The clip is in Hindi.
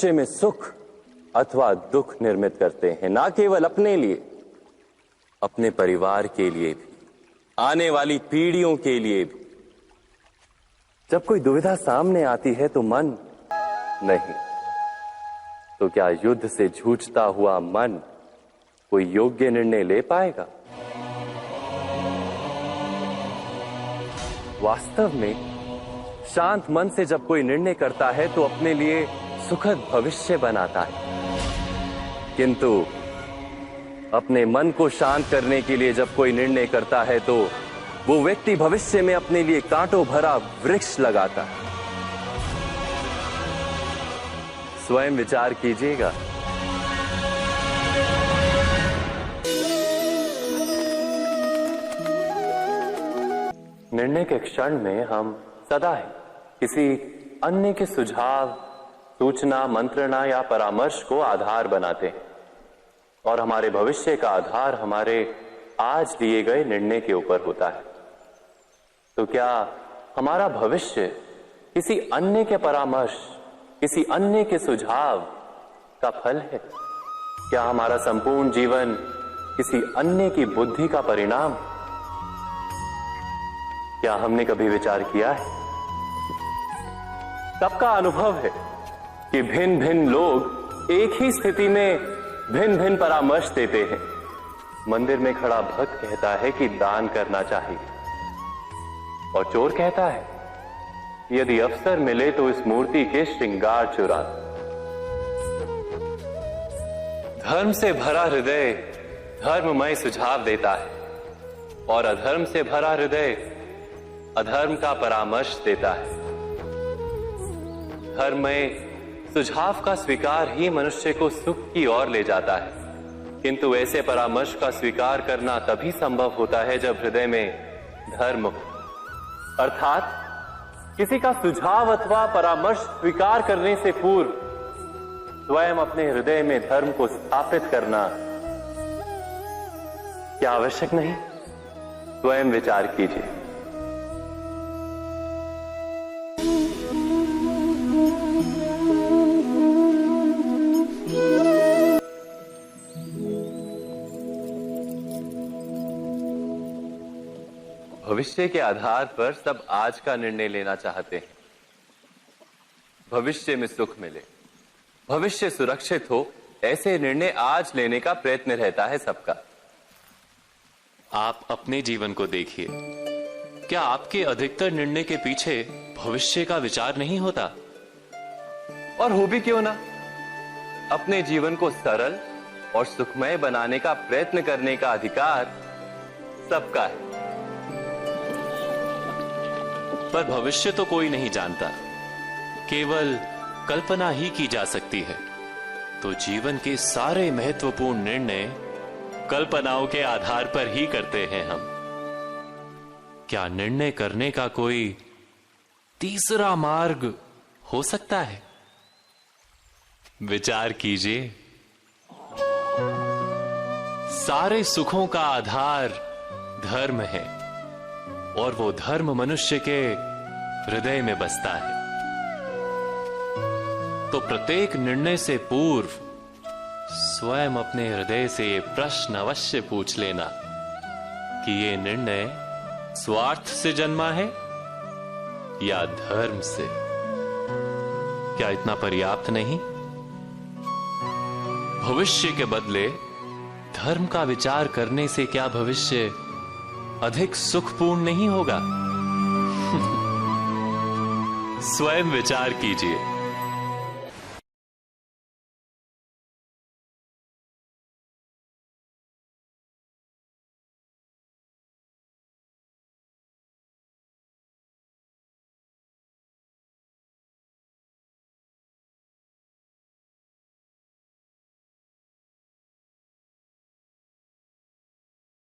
भविष्य में सुख अथवा दुख निर्मित करते हैं, ना केवल अपने लिए, अपने परिवार के लिए भी, आने वाली पीढ़ियों के लिए भी। जब कोई दुविधा सामने आती है तो मन नहीं, तो क्या युद्ध से जूझता हुआ मन कोई योग्य निर्णय ले पाएगा? वास्तव में शांत मन से जब कोई निर्णय करता है तो अपने लिए सुखद भविष्य बनाता है, किंतु अपने मन को शांत करने के लिए जब कोई निर्णय करता है तो वो व्यक्ति भविष्य में अपने लिए कांटों भरा वृक्ष लगाता है। स्वयं विचार कीजिएगा। निर्णय के क्षण में हम सदा ही किसी अन्य के सुझाव, सूचना, मंत्रणा या परामर्श को आधार बनाते हैं और हमारे भविष्य का आधार हमारे आज लिए गए निर्णय के ऊपर होता है। तो क्या हमारा भविष्य किसी अन्य के परामर्श, किसी अन्य के सुझाव का फल है? क्या हमारा संपूर्ण जीवन किसी अन्य की बुद्धि का परिणाम? क्या हमने कभी विचार किया है? सबका अनुभव है कि भिन्न भिन्न लोग एक ही स्थिति में भिन्न भिन्न परामर्श देते हैं। मंदिर में खड़ा भक्त कहता है कि दान करना चाहिए और चोर कहता है यदि अवसर मिले तो इस मूर्ति के श्रृंगार चुरा। धर्म से भरा हृदय धर्ममय सुझाव देता है और अधर्म से भरा हृदय अधर्म का परामर्श देता है। धर्ममय सुझाव का स्वीकार ही मनुष्य को सुख की ओर ले जाता है, किंतु ऐसे परामर्श का स्वीकार करना तभी संभव होता है जब हृदय में धर्म हो। अर्थात किसी का सुझाव अथवा परामर्श स्वीकार करने से पूर्व स्वयं अपने हृदय में धर्म को स्थापित करना क्या आवश्यक नहीं? स्वयं विचार कीजिए। भविष्य के आधार पर सब आज का निर्णय लेना चाहते हैं। भविष्य में सुख मिले, भविष्य सुरक्षित हो, ऐसे निर्णय आज लेने का प्रयत्न रहता है सबका। आप अपने जीवन को देखिए, क्या आपके अधिकतर निर्णय के पीछे भविष्य का विचार नहीं होता? और हो भी क्यों ना, अपने जीवन को सरल और सुखमय बनाने का प्रयत्न करने का अधिकार सबका है। पर भविष्य तो कोई नहीं जानता, केवल कल्पना ही की जा सकती है। तो जीवन के सारे महत्वपूर्ण निर्णय कल्पनाओं के आधार पर ही करते हैं हम। क्या निर्णय करने का कोई तीसरा मार्ग हो सकता है? विचार कीजिए। सारे सुखों का आधार धर्म है और वो धर्म मनुष्य के हृदय में बसता है। तो प्रत्येक निर्णय से पूर्व स्वयं अपने हृदय से ये प्रश्न अवश्य पूछ लेना कि ये निर्णय स्वार्थ से जन्मा है या धर्म से। क्या इतना पर्याप्त नहीं? भविष्य के बदले धर्म का विचार करने से क्या भविष्य अधिक सुखपूर्ण नहीं होगा? स्वयं विचार कीजिए।